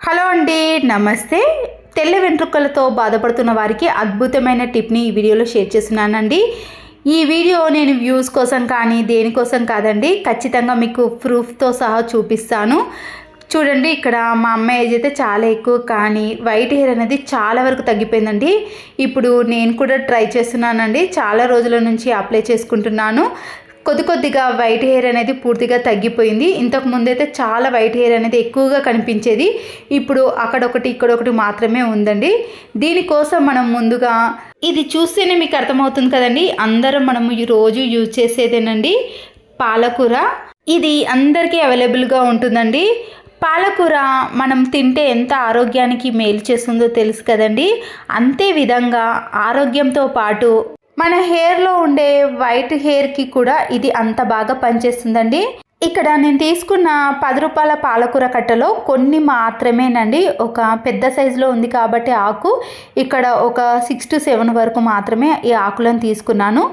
Hello అండి, నమస్తే. తెల్ల వెంట్రుకలతో బాధపడుతున్న వారికి అద్భుతమైన టిప్ని ఈ వీడియోలో షేర్ చేస్తున్నానండి. ఈ వీడియో నేను వ్యూస్ కోసం కానీ దేనికోసం కాదండి, ఖచ్చితంగా మీకు ప్రూఫ్తో సహా చూపిస్తాను. చూడండి, ఇక్కడ మా అమ్మ ఏజ్ అయితే చాలా ఎక్కువ, కానీ వైట్ హెయిర్ అనేది చాలా వరకు తగ్గిపోయిందండి. ఇప్పుడు నేను కూడా ట్రై చేస్తున్నానండి, చాలా రోజుల నుంచి అప్లై చేసుకుంటున్నాను. కొద్దిగా వైట్ హెయిర్ అనేది పూర్తిగా తగ్గిపోయింది. ఇంతకు ముందైతే చాలా వైట్ హెయిర్ అనేది ఎక్కువగా కనిపించేది. ఇప్పుడు అక్కడొకటి ఇక్కడొకటి మాత్రమే ఉందండి. దీనికోసం మనం ముందుగా ఇది చూస్తేనే మీకు అర్థమవుతుంది కదండి, అందరం మనము రోజు యూజ్ చేసేదేనండి పాలకూర. ఇది అందరికీ అవైలబుల్గా ఉంటుందండి. పాలకూర మనం తింటే ఎంత ఆరోగ్యానికి మేలు చేస్తుందో తెలుసు కదండి. అంతే విధంగా ఆరోగ్యంతో పాటు మన హెయిర్లో ఉండే వైట్ హెయిర్కి కూడా ఇది అంత బాగా పనిచేస్తుందండి. ఇక్కడ నేను తీసుకున్న 10 రూపాయల పాలకూర కట్టలో కొన్ని మాత్రమేనండి, ఒక పెద్ద సైజులో ఉంది కాబట్టి ఆకు ఇక్కడ ఒక 6 to 7 వరకు మాత్రమే ఈ ఆకులను తీసుకున్నాను.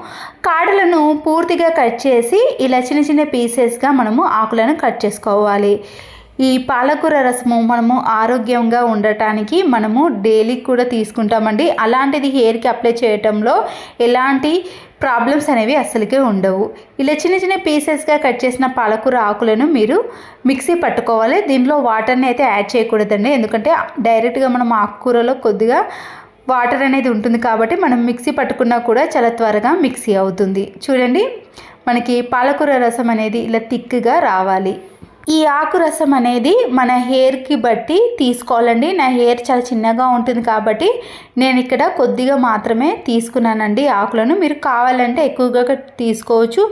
కాడలను పూర్తిగా కట్ చేసి ఇలా చిన్న చిన్న పీసెస్గా మనము ఆకులను కట్ చేసుకోవాలి. ఈ పాలకూర రసము మనము ఆరోగ్యంగా ఉండటానికి మనము డైలీ కూడా తీసుకుంటామండి. అలాంటిది హెయిర్కి అప్లై చేయటంలో ఎలాంటి ప్రాబ్లమ్స్ అనేవి అస్సలకే ఉండవు. ఇలా చిన్న చిన్న పీసెస్గా కట్ చేసిన పాలకూర ఆకులను మీరు మిక్సీ పట్టుకోవాలి. దీనిలో వాటర్ని అయితే యాడ్ చేయకూడదండి, ఎందుకంటే డైరెక్ట్గా మనం ఆకుకూరలో కొద్దిగా వాటర్ అనేది ఉంటుంది కాబట్టి మనం మిక్సీ పట్టుకున్నా కూడా చాలా త్వరగా మిక్సీ అవుతుంది. చూడండి, మనకి పాలకూర రసం అనేది ఇలా థిక్గా రావాలి. ఈ ఆకు రసం అనేది మన హెయిర్కి బట్టి తీసుకోవాలండి. నా హెయిర్ చాలా చిన్నగా ఉంటుంది కాబట్టి నేను ఇక్కడ కొద్దిగా మాత్రమే తీసుకున్నానండి ఆకులను. మీరు కావాలంటే ఎక్కువగా తీసుకోవచ్చు,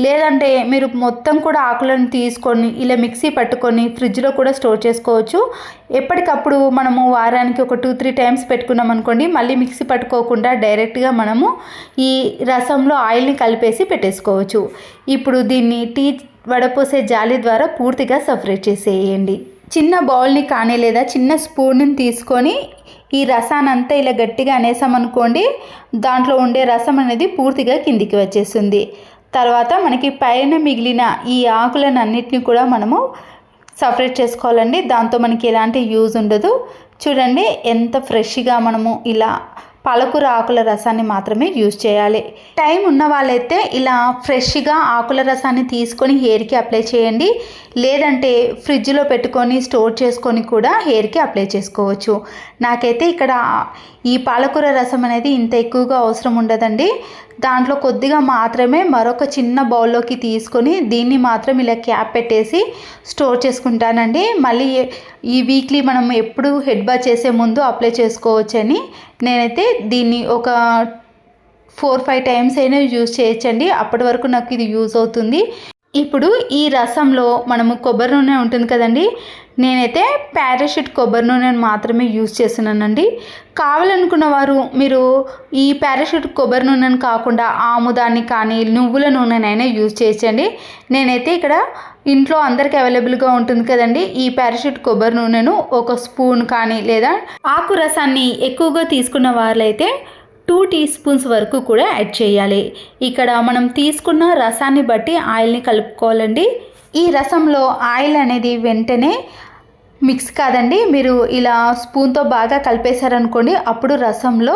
లేదంటే మీరు మొత్తం కూడా ఆకులను తీసుకొని ఇలా మిక్సీ పట్టుకొని ఫ్రిడ్జ్లో కూడా స్టోర్ చేసుకోవచ్చు. ఎప్పటికప్పుడు మనము వారానికి ఒక 2-3 టైమ్స్ పెట్టుకున్నాం అనుకోండి, మళ్ళీ మిక్సీ పట్టుకోకుండా డైరెక్ట్గా మనము ఈ రసంలో ఆయిల్ని కలిపేసి పెట్టేసుకోవచ్చు. ఇప్పుడు దీన్ని వడపోసే జాలి ద్వారా పూర్తిగా సపరేట్ చేసేయండి. చిన్న బౌల్ని కానీ లేదా చిన్న స్పూన్ని తీసుకొని ఈ రసాన్ని అంతా ఇలా గట్టిగా అనేసామనుకోండి, దాంట్లో ఉండే రసం అనేది పూర్తిగా కిందికి వచ్చేస్తుంది. తర్వాత మనకి పైన మిగిలిన ఈ ఆకులను అన్నిటిని కూడా మనము సపరేట్ చేసుకోవాలండి. దాంతో మనకి ఎలాంటి యూజ్ ఉండదు. చూడండి, ఎంత ఫ్రెష్గా మనము ఇలా పాలకూర ఆకుల రసాన్ని మాత్రమే యూజ్ చేయాలి. టైం ఉన్న వాళ్ళైతే ఇలా ఫ్రెష్గా ఆకుల రసాన్ని తీసుకొని హెయిర్కి అప్లై చేయండి, లేదంటే ఫ్రిడ్జ్లో పెట్టుకొని స్టోర్ చేసుకొని కూడా హెయిర్కి అప్లై చేసుకోవచ్చు. నాకైతే ఇక్కడ ఈ పాలకూర రసం అనేది ఇంత ఎక్కువగా అవసరం ఉండదండి. దాంట్లో కొద్దిగా మాత్రమే మరొక చిన్న బౌల్లోకి తీసుకొని దీన్ని మాత్రం ఇలా క్యాప్ పెట్టేసి స్టోర్ చేసుకుంటానండి. మళ్ళీ ఈ వీక్లీ మనం ఎప్పుడు హెడ్ బాత్ చేసే ముందు అప్లై చేసుకోవచ్చని నేనైతే దీన్ని ఒక 4-5 టైమ్స్ అయినా యూజ్ చేయొచ్చండి. అప్పటి వరకు నాకు ఇది యూజ్ అవుతుంది. ఇప్పుడు ఈ రసంలో మనము కొబ్బరి నూనె ఉంటుంది కదండి, నేనైతే పారాషూట్ కొబ్బరి నూనెను మాత్రమే యూజ్ చేస్తున్నానండి. కావాలనుకున్న వారు మీరు ఈ పారాషూట్ కొబ్బరి నూనెను కాకుండా ఆముదాన్ని కానీ నువ్వుల నూనెనైనా యూజ్ చేయొచ్చండి. నేనైతే ఇక్కడ ఇంట్లో అందరికీ అవైలబుల్గా ఉంటుంది కదండి, ఈ పారాషూట్ కొబ్బరి నూనెను ఒక స్పూన్ కానీ లేదా ఆకు రసాన్ని ఎక్కువగా తీసుకున్న వాళ్ళైతే 2 teaspoons వరకు కూడా యాడ్ చేయాలి. ఇక్కడ మనం తీసుకున్న రసాన్ని బట్టి ఆయిల్ని కలుపుకోవాలండి. ఈ రసంలో ఆయిల్ అనేది వెంటనే మిక్స్ కాదండి, మీరు ఇలా స్పూన్తో బాగా కలిపేశారనుకోండి, అప్పుడు రసంలో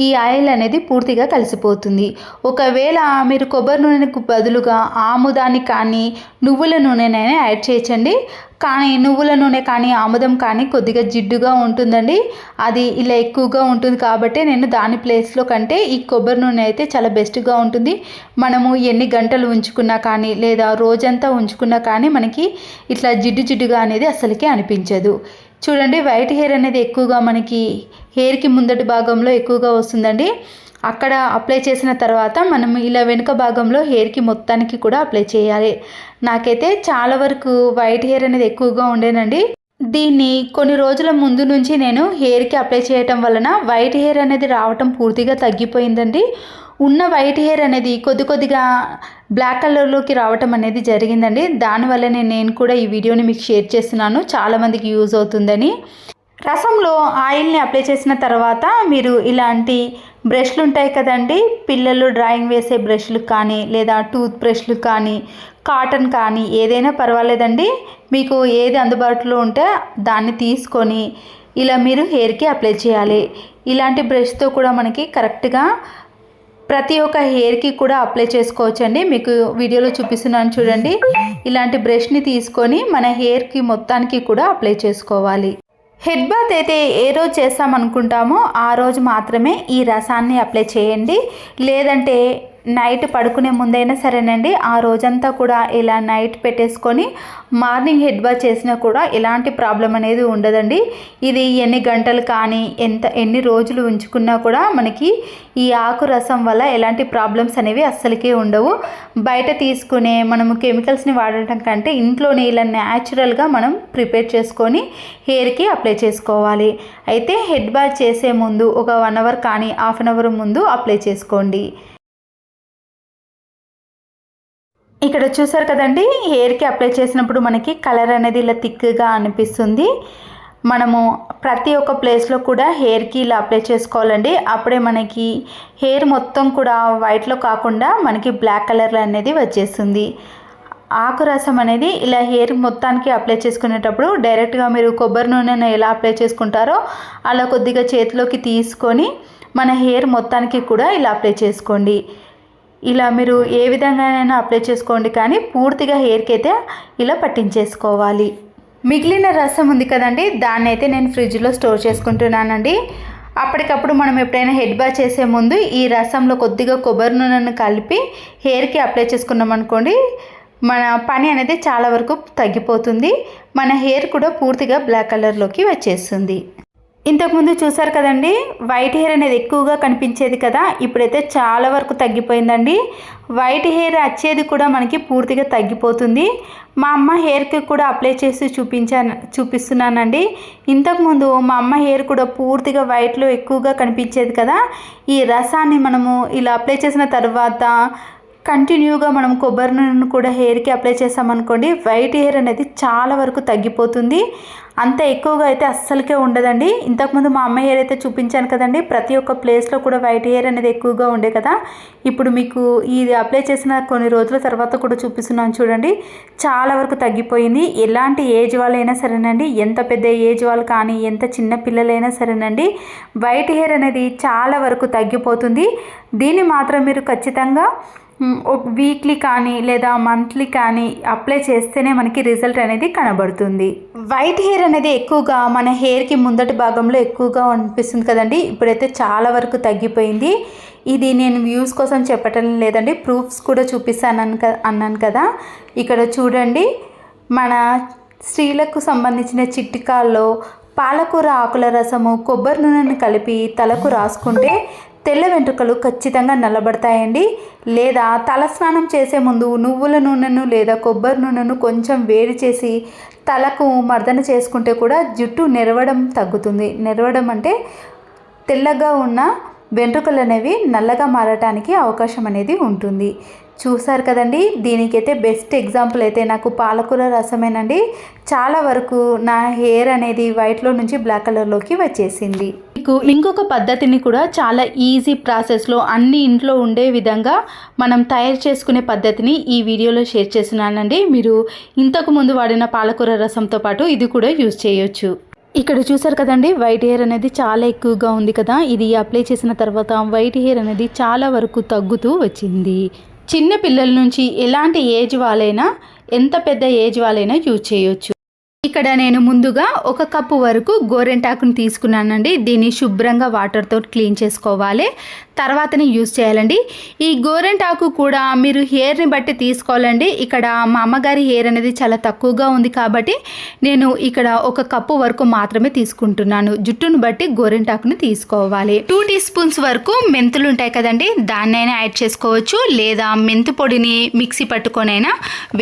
ఈ ఆయిల్ అనేది పూర్తిగా కలిసిపోతుంది. ఒకవేళ మీరు కొబ్బరి నూనెకు బదులుగా ఆముదాన్ని కానీ నువ్వుల నూనెనైనా యాడ్ చేయొచ్చండి. కానీ నువ్వుల నూనె కానీ ఆముదం కానీ కొద్దిగా జిడ్డుగా ఉంటుందండి, అది ఇలా ఎక్కువగా ఉంటుంది కాబట్టి నేను దాని ప్లేస్లో కంటే ఈ కొబ్బరి నూనె అయితే చాలా బెస్ట్గా ఉంటుంది. మనము ఎన్ని గంటలు ఉంచుకున్నా కానీ లేదా రోజంతా ఉంచుకున్నా కానీ మనకి ఇట్లా జిడ్డుగా అనేది అసలుకే అనిపించదు. చూడండి, వైట్ హెయిర్ అనేది ఎక్కువగా మనకి హెయిర్కి ముందటి భాగంలో ఎక్కువగా వస్తుందండి. అక్కడ అప్లై చేసిన తర్వాత మనం ఇలా వెనుక భాగంలో హెయిర్కి మొత్తానికి కూడా అప్లై చేయాలి. నాకైతే చాలా వరకు వైట్ హెయిర్ అనేది ఎక్కువగా ఉండేనండి. దీన్ని కొన్ని రోజుల ముందు నుంచి నేను హెయిర్కి అప్లై చేయటం వలన వైట్ హెయిర్ అనేది రావటం పూర్తిగా తగ్గిపోయిందండి. ఉన్న వైట్ హెయిర్ అనేది కొద్దిగా బ్లాక్ కలర్లోకి రావటం అనేది జరిగిందండి. దానివల్లనే నేను కూడా ఈ వీడియోని మీకు షేర్ చేస్తున్నాను, చాలామందికి యూజ్ అవుతుందని. రసంలో ఆయిల్ని అప్లై చేసిన తర్వాత మీరు ఇలాంటి బ్రష్లు ఉంటాయి కదండి, పిల్లలు డ్రాయింగ్ వేసే బ్రష్లు కానీ లేదా టూత్ బ్రష్లు కానీ కాటన్ కానీ ఏదైనా పర్వాలేదండి, మీకు ఏది అందుబాటులో ఉంటే దాన్ని తీసుకొని ఇలా మీరు హెయిర్కి అప్లై చేయాలి. ఇలాంటి బ్రష్తో కూడా మనకి కరెక్ట్గా ప్రతి ఒక్క హెయిర్కి కూడా అప్లై చేసుకోవచ్చండి. మీకు వీడియోలో చూపిస్తున్నాను చూడండి. ఇలాంటి బ్రష్ని తీసుకొని మన హెయిర్కి మొత్తానికి కూడా అప్లై చేసుకోవాలి. హెడ్ బాత్ అయితే ఏ రోజు చేస్తామనుకుంటామో ఆ రోజు మాత్రమే ఈ రసాన్ని అప్లై చేయండి. లేదంటే నైట్ పడుకునే ముందైనా సరేనండి, ఆ రోజంతా కూడా ఇలా నైట్ పెట్టేసుకొని మార్నింగ్ హెడ్ బాత్ చేసినా కూడా ఎలాంటి ప్రాబ్లం అనేది ఉండదండి. ఇది ఎన్ని గంటలు కానీ ఎన్ని రోజులు ఉంచుకున్నా కూడా మనకి ఈ ఆకు రసం వల్ల ఎలాంటి ప్రాబ్లమ్స్ అనేవి అస్సలకే ఉండవు. బయట తీసుకునే మనము కెమికల్స్ని వాడటం కంటే ఇంట్లోనే ఇలా న్యాచురల్గా మనం ప్రిపేర్ చేసుకొని హెయిర్కి అప్లై చేసుకోవాలి. అయితే హెడ్ బాత్ చేసే ముందు ఒక 1 అవర్ కానీ హాఫ్ అన్ అవర్ ముందు అప్లై చేసుకోండి. ఇక్కడ చూసారు కదండి, హెయిర్కి అప్లై చేసినప్పుడు మనకి కలర్ అనేది ఇలా థిక్గా అనిపిస్తుంది. మనము ప్రతి ఒక్క ప్లేస్లో కూడా హెయిర్కి ఇలా అప్లై చేసుకోవాలండి. అప్పుడే మనకి హెయిర్ మొత్తం కూడా వైట్లో కాకుండా మనకి బ్లాక్ కలర్ అనేది వచ్చేస్తుంది. ఆకు రసం అనేది ఇలా హెయిర్ మొత్తానికి అప్లై చేసుకునేటప్పుడు డైరెక్ట్గా మీరు కొబ్బరి నూనెను ఎలా అప్లై చేసుకుంటారో అలా కొద్దిగా చేతిలోకి తీసుకొని మన హెయిర్ మొత్తానికి కూడా ఇలా అప్లై చేసుకోండి. ఇలా మీరు ఏ విధంగానైనా అప్లై చేసుకోండి, కానీ పూర్తిగా హెయిర్కి అయితే ఇలా పట్టించేసుకోవాలి. మిగిలిన రసం ఉంది కదండి, దాన్ని అయితే నేను ఫ్రిడ్జ్లో స్టోర్ చేసుకుంటున్నానండి. అప్పటికప్పుడు మనం ఎప్పుడైనా హెడ్ బాత్ చేసే ముందు ఈ రసంలో కొద్దిగా కొబ్బరి నూనెను కలిపి హెయిర్కి అప్లై చేసుకున్నాం అనుకోండి, మన పని అనేది చాలా వరకు తగ్గిపోతుంది. మన హెయిర్ కూడా పూర్తిగా బ్లాక్ కలర్లోకి వచ్చేస్తుంది. ఇంతకుముందు చూసారు కదండి, వైట్ హెయిర్ అనేది ఎక్కువగా కనిపించేది కదా, ఇప్పుడైతే చాలా వరకు తగ్గిపోయిందండి. వైట్ హెయిర్ వచ్చేది కూడా మనకి పూర్తిగా తగ్గిపోతుంది. మా అమ్మ హెయిర్కి కూడా అప్లై చేసి చూపిస్తున్నానండి. ఇంతకుముందు మా అమ్మ హెయిర్ కూడా పూర్తిగా వైట్లో ఎక్కువగా కనిపించేది కదా, ఈ రసాన్ని మనము ఇలా అప్లై చేసిన తర్వాత కంటిన్యూగా మనం కొబ్బరి నూనెను కూడా హెయిర్కి అప్లై చేసామనుకోండి, వైట్ హెయిర్ అనేది చాలా వరకు తగ్గిపోతుంది. అంత ఎక్కువగా అయితే అస్సలకే ఉండదండి. ఇంతకుముందు మా అమ్మ హెయిర్ అయితే చూపించాను కదండి, ప్రతి ఒక్క ప్లేస్లో కూడా వైట్ హెయిర్ అనేది ఎక్కువగా ఉండే కదా, ఇప్పుడు మీకు ఇది అప్లై చేసిన కొన్ని రోజుల తర్వాత కూడా చూపిస్తున్నాను చూడండి, చాలా వరకు తగ్గిపోయింది. ఎలాంటి ఏజ్ వాళ్ళైనా సరేనండి, ఎంత పెద్ద ఏజ్ వాళ్ళు కానీ ఎంత చిన్న పిల్లలైనా సరేనండి, వైట్ హెయిర్ అనేది చాలా వరకు తగ్గిపోతుంది. దీన్ని మాత్రం మీరు ఖచ్చితంగా వీక్లీ కానీ లేదా మంత్లీ కానీ అప్లై చేస్తేనే మనకి రిజల్ట్ అనేది కనబడుతుంది. వైట్ హెయిర్ అనేది ఎక్కువగా మన హెయిర్కి ముందటి భాగంలో ఎక్కువగా అనిపిస్తుంది కదండి, ఇప్పుడైతే చాలా వరకు తగ్గిపోయింది. ఇది నేను వ్యూస్ కోసం చెప్పటం లేదండి, ప్రూఫ్స్ కూడా అన్నాను కదా. ఇక్కడ చూడండి, మన స్త్రీలకు సంబంధించిన చిట్కాల్లో పాలకూర ఆకుల రసము కొబ్బరి నూనెను కలిపి తలకు రాసుకుంటే తెల్ల వెంట్రుకలు ఖచ్చితంగా నల్లబడతాయండి. లేదా తలస్నానం చేసే ముందు నువ్వుల నూనెను లేదా కొబ్బరి నూనెను కొంచెం వేడి చేసి తలకు మర్దన చేసుకుంటే కూడా జుట్టు నెరవడం తగ్గుతుంది. నెరవడం అంటే తెల్లగా ఉన్న వెంట్రుకలు అనేవి నల్లగా మారటానికి అవకాశం అనేది ఉంటుంది. చూసారు కదండి, దీనికైతే బెస్ట్ ఎగ్జాంపుల్ అయితే నాకు పాలకూర రసమేనండి. చాలా వరకు నా హెయిర్ అనేది వైట్లో నుంచి బ్లాక్ కలర్లోకి వచ్చేసింది. మీకు ఇంకొక పద్ధతిని కూడా చాలా ఈజీ ప్రాసెస్లో అన్ని ఇంట్లో ఉండే విధంగా మనం తయారు చేసుకునే పద్ధతిని ఈ వీడియోలో షేర్ చేస్తున్నానండి. మీరు ఇంతకు ముందు వాడిన పాలకూర రసంతో పాటు ఇది కూడా యూజ్ చేయొచ్చు. ఇక్కడ చూసారు కదండి, వైట్ హెయిర్ అనేది చాలా ఎక్కువగా ఉంది కదా, ఇది అప్లై చేసిన తర్వాత వైట్ హెయిర్ అనేది చాలా వరకు తగ్గుతూ వచ్చింది. చిన్న పిల్లల నుంచి ఎలాంటి ఏజ్ వాళ్ళైనా ఎంత పెద్ద ఏజ్ వాళ్ళైనా యూజ్ చేయొచ్చు. ఇక్కడ నేను ముందుగా 1 కప్పు వరకు గోరెంటాకును తీసుకున్నానండి. దీన్ని శుభ్రంగా వాటర్తో క్లీన్ చేసుకోవాలి, తర్వాతనే యూజ్ చేయాలండి. ఈ గోరెంటాకు కూడా మీరు హెయిర్ని బట్టి తీసుకోవాలండి. ఇక్కడ మా అమ్మగారి హెయిర్ అనేది చాలా తక్కువగా ఉంది కాబట్టి నేను ఇక్కడ 1 కప్పు వరకు మాత్రమే తీసుకుంటున్నాను. జుట్టును బట్టి గోరెంటాకుని తీసుకోవాలి. 2 టీ స్పూన్స్ వరకు మెంతులు ఉంటాయి కదండి, దాన్నైనా యాడ్ చేసుకోవచ్చు, లేదా మెంతు పొడిని మిక్సీ పట్టుకొనైనా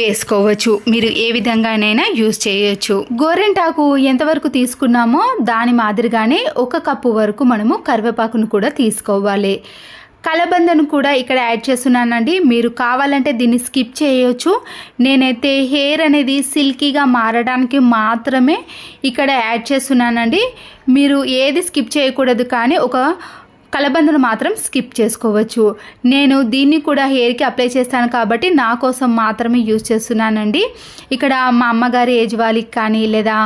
వేసుకోవచ్చు. మీరు ఏ విధంగానైనా యూజ్ చేయొచ్చు. గోరెంటాకు ఎంతవరకు తీసుకున్నామో దాని మాదిరిగానే 1 కప్పు వరకు మనము కరివేపాకును కూడా తీసుకోవాలి. కలబందను కూడా ఇక్కడ యాడ్ చేస్తున్నానండి. మీరు కావాలంటే దీన్ని స్కిప్ చేయొచ్చు. నేనైతే హెయిర్ అనేది సిల్కీగా మారడానికి మాత్రమే ఇక్కడ యాడ్ చేస్తున్నానండి. మీరు ఏది స్కిప్ చేయకూడదు, కానీ ఒక కలబందను మాత్రం స్కిప్ చేసుకోవచ్చు. నేను దీన్ని కూడా హెయిర్కి అప్లై చేస్తాను కాబట్టి నా కోసం మాత్రమే యూజ్ చేస్తున్నానండి. ఇక్కడ మా అమ్మగారి ఏజ్ వాళ్ళకి కానీ లేదా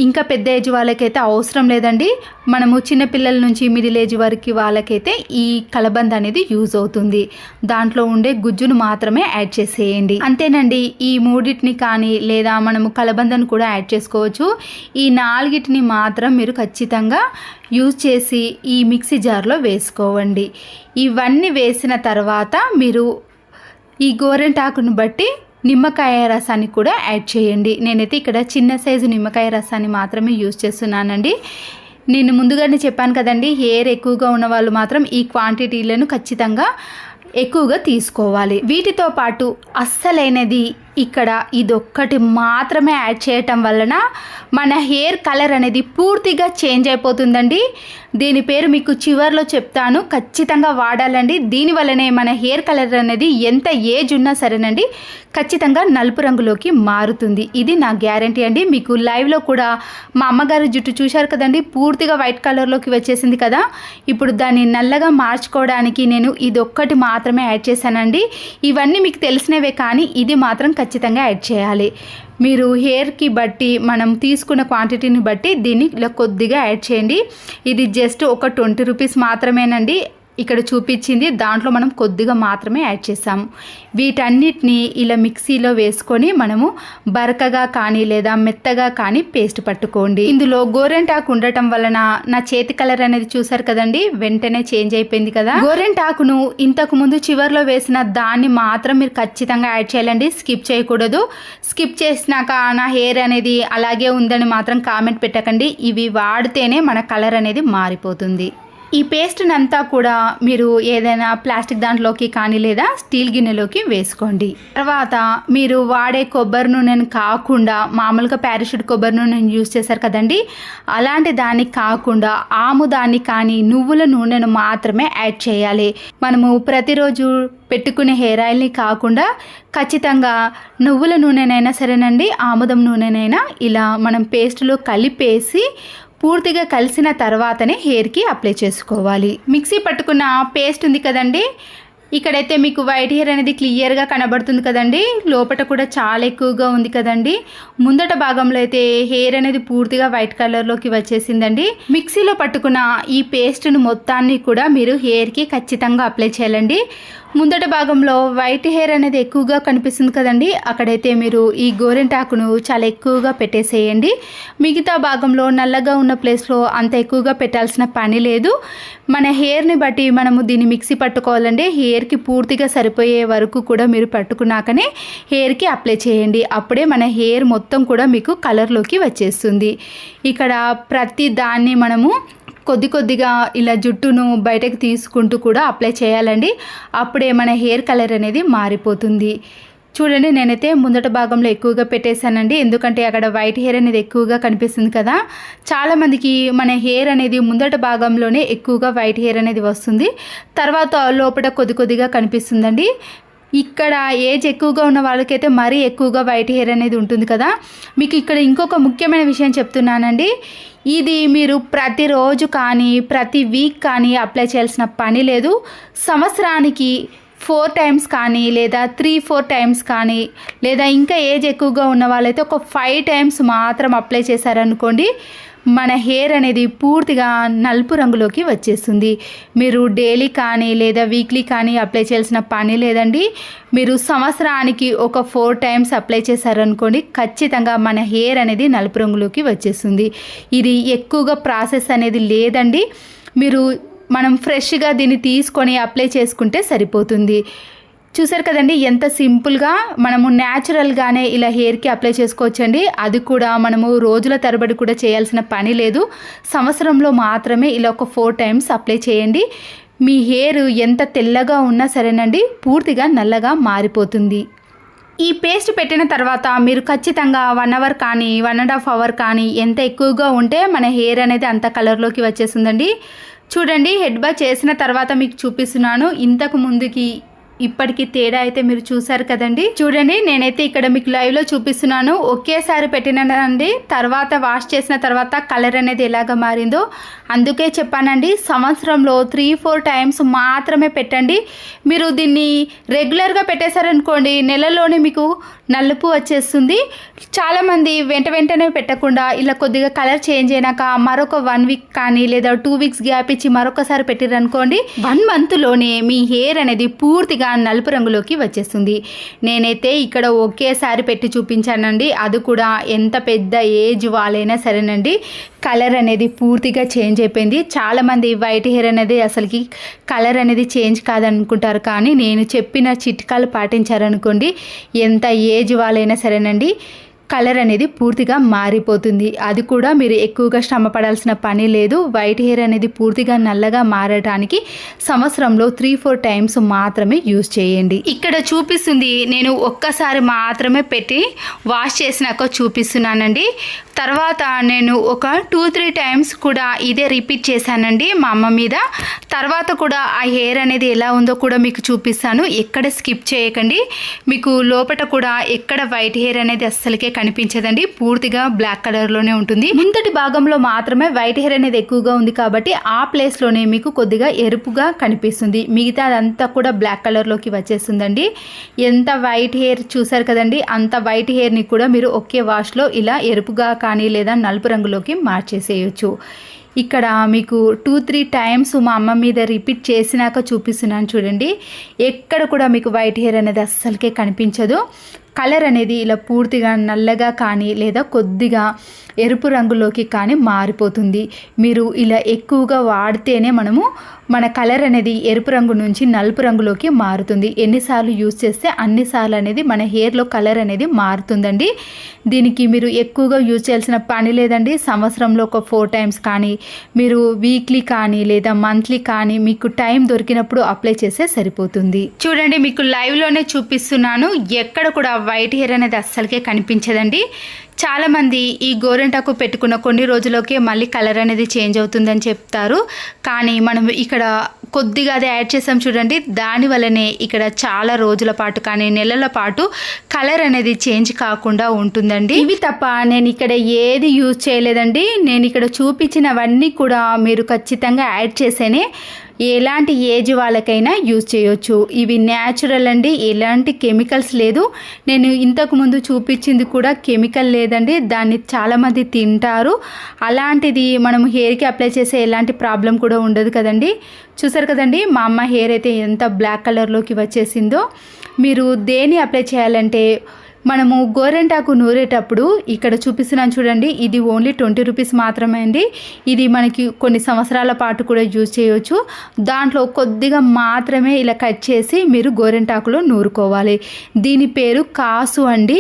ఇంకా పెద్ద ఏజ్ వాళ్ళకైతే అవసరం లేదండి. మనము చిన్నపిల్లల నుంచి మిడిల్ ఏజ్ వరకు వాళ్ళకైతే ఈ కలబంద అనేది యూజ్ అవుతుంది. దాంట్లో ఉండే గుజ్జును మాత్రమే యాడ్ చేసేయండి. అంతేనండి. ఈ మూడింటిని కానీ లేదా మనము కలబందను కూడా యాడ్ చేసుకోవచ్చు. ఈ 4టిని మాత్రం మీరు ఖచ్చితంగా యూజ్ చేసి ఈ మిక్సీ జార్లో వేసుకోవండి. ఇవన్నీ వేసిన తర్వాత మీరు ఈ గోరెంటాకును బట్టి నిమ్మకాయ రసాన్ని కూడా యాడ్ చేయండి. నేనైతే ఇక్కడ చిన్న సైజు నిమ్మకాయ రసాన్ని మాత్రమే యూజ్ చేస్తున్నానండి. నేను ముందుగానే చెప్పాను కదండి, హెయిర్ ఎక్కువగా ఉన్న వాళ్ళు మాత్రం ఈ క్వాంటిటీలను ఖచ్చితంగా ఎక్కువగా తీసుకోవాలి. వీటితో పాటు అస్సలైనది ఇక్కడ ఇదొక్కటి మాత్రమే యాడ్ చేయటం వలన మన హెయిర్ కలర్ అనేది పూర్తిగా చేంజ్ అయిపోతుందండి. దీని పేరు మీకు చివర్లో చెప్తాను, ఖచ్చితంగా వాడాలండి. దీనివల్లనే మన హెయిర్ కలర్ అనేది ఎంత ఏజ్ ఉన్నా సరేనండి ఖచ్చితంగా నలుపు రంగులోకి మారుతుంది. ఇది నా గ్యారంటీ అండి. మీకు లైవ్లో కూడా మా అమ్మగారి జుట్టు చూశారు కదండి, పూర్తిగా వైట్ కలర్లోకి వచ్చేసింది కదా. ఇప్పుడు దాన్ని నల్లగా మార్చుకోవడానికి నేను ఇదొక్కటి మాత్రమే యాడ్ చేశానండి. ఇవన్నీ మీకు తెలిసినవే కానీ ఇది మాత్రం ఖచ్చితంగా యాడ్ చేయాలి. మీరు హెయిర్కి బట్టి మనం తీసుకున్న క్వాంటిటీని బట్టి దీన్ని ఇలా కొద్దిగా యాడ్ చేయండి. ఇది జస్ట్ ఒక 20 రూపీస్ మాత్రమేనండి. ఇక్కడ చూపించింది దాంట్లో మనం కొద్దిగా మాత్రమే యాడ్ చేసాము. వీటన్నిటిని ఇలా మిక్సీలో వేసుకొని మనము బరకగా కానీ లేదా మెత్తగా కానీ పేస్ట్ పట్టుకోండి. ఇందులో గోరెంటాకు ఉండటం వలన నా చేతి కలర్ అనేది చూసారు కదండి, వెంటనే చేంజ్ అయిపోయింది కదా. గోరెంటాకును ఇంతకు ముందు చివర్లో వేసిన దాన్ని మాత్రం మీరు ఖచ్చితంగా యాడ్ చేయాలండి, స్కిప్ చేయకూడదు. స్కిప్ చేసినాక నా హెయిర్ అనేది అలాగే ఉందని మాత్రం కామెంట్ పెట్టకండి. ఇవి వాడితేనే మన కలర్ అనేది మారిపోతుంది. ఈ పేస్ట్ని అంతా కూడా మీరు ఏదైనా ప్లాస్టిక్ దాంట్లోకి కానీ లేదా స్టీల్ గిన్నెలోకి వేసుకోండి. తర్వాత మీరు వాడే కొబ్బరి నూనెను కాకుండా మామూలుగా పారాషూట్ కొబ్బరి నూనెను యూజ్ చేశారు కదండి, అలాంటి దాన్ని కాకుండా ఆముదాన్ని కానీ నువ్వుల నూనెను మాత్రమే యాడ్ చేయాలి. మనము ప్రతిరోజు పెట్టుకునే హెయిర్ ఆయిల్ని కాకుండా ఖచ్చితంగా నువ్వుల నూనెనైనా సరేనండి, ఆముదం నూనెనైనా ఇలా మనం పేస్ట్లో కలిపేసి పూర్తిగా కలిసిన తర్వాతనే హెయిర్కి అప్లై చేసుకోవాలి. మిక్సీ పట్టుకున్న పేస్ట్ ఉంది కదండి, ఇక్కడైతే మీకు వైట్ హెయిర్ అనేది క్లియర్గా కనబడుతుంది కదండి. లోపల కూడా చాలా ఎక్కువగా ఉంది కదండి. ముందట భాగంలో అయితే హెయిర్ అనేది పూర్తిగా వైట్ కలర్లోకి వచ్చేసిందండి. మిక్సీలో పట్టుకున్న ఈ పేస్ట్ను మొత్తాన్ని కూడా మీరు హెయిర్కి ఖచ్చితంగా అప్లై చేయాలండి. ముందట భాగంలో వైట్ హెయిర్ అనేది ఎక్కువగా కనిపిస్తుంది కదండి, అక్కడైతే మీరు ఈ గోరెంటాకును చాలా ఎక్కువగా పెట్టేసేయండి. మిగతా భాగంలో నల్లగా ఉన్న ప్లేస్లో అంత ఎక్కువగా పెట్టాల్సిన పని లేదు. మన హెయిర్ని బట్టి మనము దీన్ని మిక్సీ పట్టుకోవాలండి. హెయిర్కి పూర్తిగా సరిపోయే వరకు కూడా మీరు పట్టుకున్నాకనే హెయిర్కి అప్లై చేయండి. అప్పుడే మన హెయిర్ మొత్తం కూడా మీకు కలర్లోకి వచ్చేస్తుంది. ఇక్కడ ప్రతి దాన్ని మనము కొద్దిగా ఇలా జుట్టును బయటకు తీసుకుంటూ కూడా అప్లై చేయాలండి. అప్పుడే మన హెయిర్ కలర్ అనేది మారిపోతుంది. చూడండి, నేనైతే ముందట భాగంలో ఎక్కువగా పెట్టేశానండి, ఎందుకంటే అక్కడ వైట్ హెయిర్ అనేది ఎక్కువగా కనిపిస్తుంది కదా. చాలామందికి మన హెయిర్ అనేది ముందట భాగంలోనే ఎక్కువగా వైట్ హెయిర్ అనేది వస్తుంది, తర్వాత లోపల కొద్దిగా కనిపిస్తుందండి. ఇక్కడ ఏజ్ ఎక్కువగా ఉన్న వాళ్ళకైతే మరీ ఎక్కువగా వైట్ హెయిర్ అనేది ఉంటుంది కదా. మీకు ఇక్కడ ఇంకొక ముఖ్యమైన విషయం చెప్తున్నానండి. ఇది మీరు ప్రతిరోజు కానీ ప్రతి వీక్ కానీ అప్లై చేయాల్సిన పని లేదు. సంవత్సరానికి 4 టైమ్స్ కానీ లేదా 3-4 టైమ్స్ కానీ లేదా ఇంకా ఏజ్ ఎక్కువగా ఉన్న వాళ్ళైతే ఒక 5 టైమ్స్ మాత్రం అప్లై చేశారనుకోండి, మన హెయిర్ అనేది పూర్తిగా నలుపు రంగులోకి వచ్చేస్తుంది. మీరు డైలీ కానీ లేదా వీక్లీ కానీ అప్లై చేయాల్సిన పని లేదండి. మీరు సంవత్సరానికి ఒక 4 టైమ్స్ అప్లై చేశారనుకోండి, ఖచ్చితంగా మన హెయిర్ అనేది నలుపు రంగులోకి వచ్చేస్తుంది. ఇది ఎక్కువగా ప్రాసెస్ అనేది లేదండి. మనం ఫ్రెష్గా దీన్ని తీసుకొని అప్లై చేసుకుంటే సరిపోతుంది. చూసారు కదండి, ఎంత సింపుల్గా మనము న్యాచురల్గానే ఇలా హెయిర్కి అప్లై చేసుకోవచ్చండి. అది కూడా మనము రోజుల తరబడి కూడా చేయాల్సిన పని లేదు. సంవత్సరంలో మాత్రమే ఇలా ఒక 4 టైమ్స్ అప్లై చేయండి. మీ హెయిర్ ఎంత తెల్లగా ఉన్నా సరేనండి పూర్తిగా నల్లగా మారిపోతుంది. ఈ పేస్ట్ పెట్టిన తర్వాత మీరు ఖచ్చితంగా 1 అవర్ కానీ 1.5 అవర్ కానీ ఎంత ఎక్కువగా ఉంటే మన హెయిర్ అనేది అంత కలర్లోకి వచ్చేస్తుందండి. చూడండి, హెడ్ బాత్ చేసిన తర్వాత మీకు చూపిస్తున్నాను. ఇంతకు ముందుకి ఇప్పటికి తేడా అయితే మీరు చూసారు కదండి. చూడండి, నేనైతే ఇక్కడ మీకు లైవ్లో చూపిస్తున్నాను. ఒకేసారి పెట్టినండి, తర్వాత వాష్ చేసిన తర్వాత కలర్ అనేది ఎలాగ మారిందో. అందుకే చెప్పానండి, సంవత్సరంలో 3-4 టైమ్స్ మాత్రమే పెట్టండి. మీరు దీన్ని రెగ్యులర్గా పెట్టేశారనుకోండి, నెలలోనే మీకు నలుపు వచ్చేస్తుంది. చాలామంది వెంటనే పెట్టకుండా ఇలా కొద్దిగా కలర్ చేంజ్ అయినాక మరొక 1 వీక్ కానీ లేదా 2 వీక్స్ గ్యాప్ ఇచ్చి మరొకసారి పెట్టిరనుకోండి, 1 మంత్లోనే మీ హెయిర్ అనేది పూర్తిగా నలుపు రంగులోకి వచ్చేస్తుంది. నేనైతే ఇక్కడ ఒకేసారి పెట్టి చూపించానండి. అది కూడా ఎంత పెద్ద ఏజ్ వాళ్ళైనా సరేనండి, కలర్ అనేది పూర్తిగా చేంజ్ అయిపోయింది. చాలామంది వైట్ హెయిర్ అనేది అసలుకి కలర్ అనేది చేంజ్ కాదనుకుంటారు, కానీ నేను చెప్పిన చిట్కాలు పాటించారనుకోండి, ఎంత ఏజ్ వాళ్ళైనా సరేనండి, కలర్ అనేది పూర్తిగా మారిపోతుంది. అది కూడా మీరు ఎక్కువగా శ్రమ పడాల్సిన పని లేదు. వైట్ హెయిర్ అనేది పూర్తిగా నల్లగా మారడానికి సంవత్సరంలో 3-4 టైమ్స్ మాత్రమే యూజ్ చేయండి. ఇక్కడ చూపిస్తుంది, నేను ఒక్కసారి మాత్రమే పెట్టి వాష్ చేసినాక చూపిస్తున్నానండి. తర్వాత నేను ఒక 2-3 టైమ్స్ కూడా ఇదే రిపీట్ చేశానండి మా అమ్మ మీద. తర్వాత కూడా ఆ హెయిర్ అనేది ఎలా ఉందో కూడా మీకు చూపిస్తాను. ఎక్కడ స్కిప్ చేయకండి. మీకు లోపల కూడా ఎక్కడ వైట్ హెయిర్ అనేది అస్సలకే కనిపించదండి, పూర్తిగా బ్లాక్ కలర్లోనే ఉంటుంది. ముందటి భాగంలో మాత్రమే వైట్ హెయిర్ అనేది ఎక్కువగా ఉంది కాబట్టి ఆ ప్లేస్లోనే మీకు కొద్దిగా ఎరుపుగా కనిపిస్తుంది. మిగతా అదంతా కూడా బ్లాక్ కలర్లోకి వచ్చేస్తుందండి. ఎంత వైట్ హెయిర్ చూసారు కదండి, అంత వైట్ హెయిర్ని కూడా మీరు ఒకే వాష్లో ఇలా ఎరుపుగా కానీ లేదా నలుపు రంగులోకి మార్చేసేయచ్చు. ఇక్కడ మీకు 2-3 టైమ్స్ మా అమ్మ మీద రిపీట్ చేసినాక చూపిస్తున్నాను చూడండి. ఎక్కడ కూడా మీకు వైట్ హెయిర్ అనేది అస్సలకే కనిపించదు. కలర్ అనేది ఇలా పూర్తిగా నల్లగా కానీ లేదా కొద్దిగా ఎరుపు రంగులోకి కానీ మారిపోతుంది. మీరు ఇలా ఎక్కువగా వాడితేనే మన కలర్ అనేది ఎరుపు రంగు నుంచి నలుపు రంగులోకి మారుతుంది. ఎన్నిసార్లు యూజ్ చేస్తే అన్నిసార్లు అనేది మన హెయిర్లో కలర్ అనేది మారుతుందండి. దీనికి మీరు ఎక్కువగా యూజ్ చేయాల్సిన పని లేదండి. సంవత్సరంలో ఒక 4 టైమ్స్ కానీ మీరు వీక్లీ కానీ లేదా మంత్లీ కానీ మీకు టైం దొరికినప్పుడు అప్లై చేస్తే సరిపోతుంది. చూడండి, మీకు లైవ్లోనే చూపిస్తున్నాను. ఎక్కడ కూడా వైట్ హెయిర్ అనేది అస్సలకే కనిపించదండి. చాలామంది ఈ గోరింటాకు పెట్టుకున్న కొన్ని రోజులకే మళ్ళీ కలర్ అనేది చేంజ్ అవుతుందని చెప్తారు, కానీ మనం ఇక్కడ కొద్దిగా అది యాడ్ చేసాం చూడండి, దానివల్లనే ఇక్కడ చాలా రోజుల పాటు కానీ నెలల పాటు కలర్ అనేది చేంజ్ కాకుండా ఉంటుందండి. ఇవి తప్ప నేను ఇక్కడ ఏది యూజ్ చేయలేదండి. నేను ఇక్కడ చూపించినవన్నీ కూడా మీరు ఖచ్చితంగా యాడ్ చేసేనే ఎలాంటి ఏజ్ వాళ్ళకైనా యూజ్ చేయొచ్చు. ఇవి న్యాచురల్ అండి, ఎలాంటి కెమికల్స్ లేదు. నేను ఇంతకుముందు చూపించింది కూడా కెమికల్ లేదండి, దాన్ని చాలామంది తింటారు. అలాంటిది మనం హెయిర్కి అప్లై చేసే ఎలాంటి ప్రాబ్లం కూడా ఉండదు కదండి. చూసారు కదండి, మా అమ్మ హెయిర్ అయితే ఎంత బ్లాక్ కలర్లోకి వచ్చేసిందో. మీరు దేన్ని అప్లై చేయాలంటే, మనము గోరెంటాకు నూరేటప్పుడు ఇక్కడ చూపిస్తున్నాను చూడండి, ఇది ఓన్లీ 20 రూపీస్ మాత్రమే అండి. ఇది మనకి కొన్ని సంవత్సరాల పాటు కూడా యూజ్ చేయవచ్చు. దాంట్లో కొద్దిగా మాత్రమే ఇలా కట్ చేసి మీరు గోరెంటాకులో నూరుకోవాలి. దీని పేరు కాసు అండి.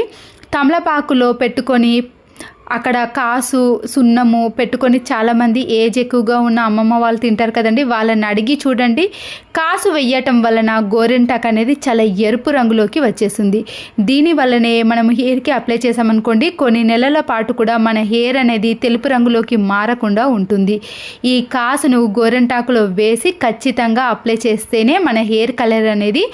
తమలపాకులో పెట్టుకొని అక్కడ కాసు సున్నము పెట్టుకొని చాలామంది ఏజ్ ఎక్కువగా ఉన్న అమ్మమ్మ వాళ్ళు తింటారు కదండి, వాళ్ళని అడిగి చూడండి. కాసు వెయ్యటం వలన గోరింటాకు అనేది చాలా ఎరుపు రంగులోకి వచ్చేస్తుంది. దీనివల్లనే మనం హెయిర్కి అప్లై చేసామనుకోండి, కొన్ని నెలల పాటు కూడా మన హెయిర్ అనేది తెలుపు రంగులోకి మారకుండా ఉంటుంది. ఈ కాసును గోరింటాకులో వేసి ఖచ్చితంగా అప్లై చేస్తేనే మన హెయిర్ కలర్ అనేది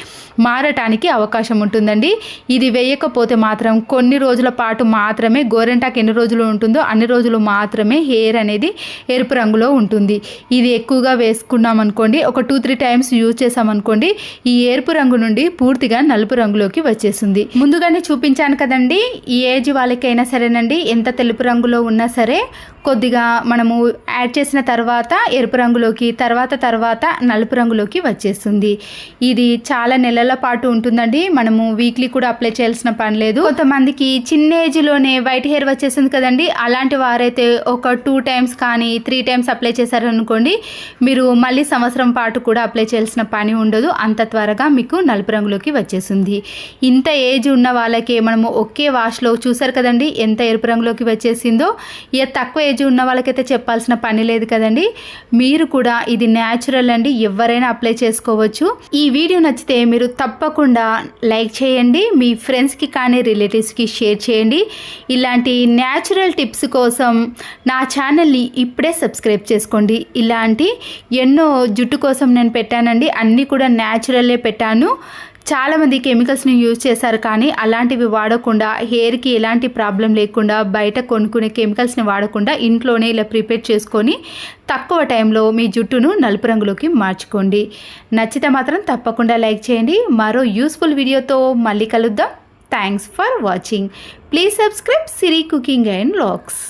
మారటానికి అవకాశం ఉంటుందండి. ఇది వేయకపోతే మాత్రం కొన్ని రోజుల పాటు మాత్రమే, గోరింటాకు ఎన్ని రోజులు ఉంటుందో అన్ని రోజులు మాత్రమే హెయిర్ అనేది ఎరుపు రంగులో ఉంటుంది. ఇది ఎక్కువగా వేసుకున్నాం అనుకోండి, ఒక 2-3 టైమ్స్ యూజ్ చేసామనుకోండి, ఈ ఎరుపు రంగు నుండి పూర్తిగా నలుపు రంగులోకి వచ్చేస్తుంది. ముందుగానే చూపించాను కదండి, ఈ ఏజ్ వాళ్ళకైనా సరేనండి, ఎంత తెలుపు రంగులో ఉన్నా సరే కొద్దిగా మనము యాడ్ చేసిన తర్వాత ఎరుపు రంగులోకి, తర్వాత నలుపు రంగులోకి వచ్చేస్తుంది. ఇది చాలా నెలల పాటు ఉంటుందండి. మనము వీక్లీ కూడా అప్లై చేయాల్సిన పని లేదు. కొంతమందికి చిన్న ఏజ్లోనే వైట్ హెయిర్ వచ్చేస్తుంది కదండి, అలాంటి వారైతే ఒక 2 టైమ్స్ కానీ 3 టైమ్స్ అప్లై చేశారనుకోండి, మీరు మళ్ళీ సంవత్సరం పాటు కూడా అప్లై చేయాల్సిన పని ఉండదు. అంత త్వరగా మీకు నలుపు రంగులోకి వచ్చేస్తుంది. ఇంత ఏజ్ ఉన్న వాళ్ళకి మనము ఒకే వాష్లో చూసారు కదండి ఎంత ఎరుపు రంగులోకి వచ్చేసిందో. ఇక తక్కువ ఏజ్ ఉన్న వాళ్ళకైతే చెప్పాల్సిన పని లేదు కదండి. మీరు కూడా ఇది న్యాచురల్ అండి, ఎవరైనా అప్లై చేసుకోవచ్చు. ఈ వీడియో నచ్చితే మీరు తప్పకుండా లైక్ చేయండి, మీ ఫ్రెండ్స్కి కానీ రిలేటివ్స్కి షేర్ చేయండి. ఇలాంటి న్యాచురల్ టిప్స్ కోసం నా ఛానల్ని ఇప్పుడే సబ్స్క్రైబ్ చేసుకోండి. ఇలాంటి ఎన్నో జుట్టు కోసం నేను పెట్టానండి, అన్నీ కూడా న్యాచురల్లే పెట్టాను. చాలామంది కెమికల్స్ని యూజ్ చేశారు, కానీ అలాంటివి వాడకుండా హెయిర్కి ఎలాంటి ప్రాబ్లం లేకుండా బయట కొనుక్కునే కెమికల్స్ని వాడకుండా ఇంట్లోనే ఇలా ప్రిపేర్ చేసుకొని తక్కువ టైంలో మీ జుట్టును నలుపు రంగులోకి మార్చుకోండి. నచ్చితే మాత్రం తప్పకుండా లైక్ చేయండి. మరో యూస్ఫుల్ వీడియోతో మళ్ళీ కలుద్దాం. Thanks for watching. Please subscribe Siri cooking and vlogs.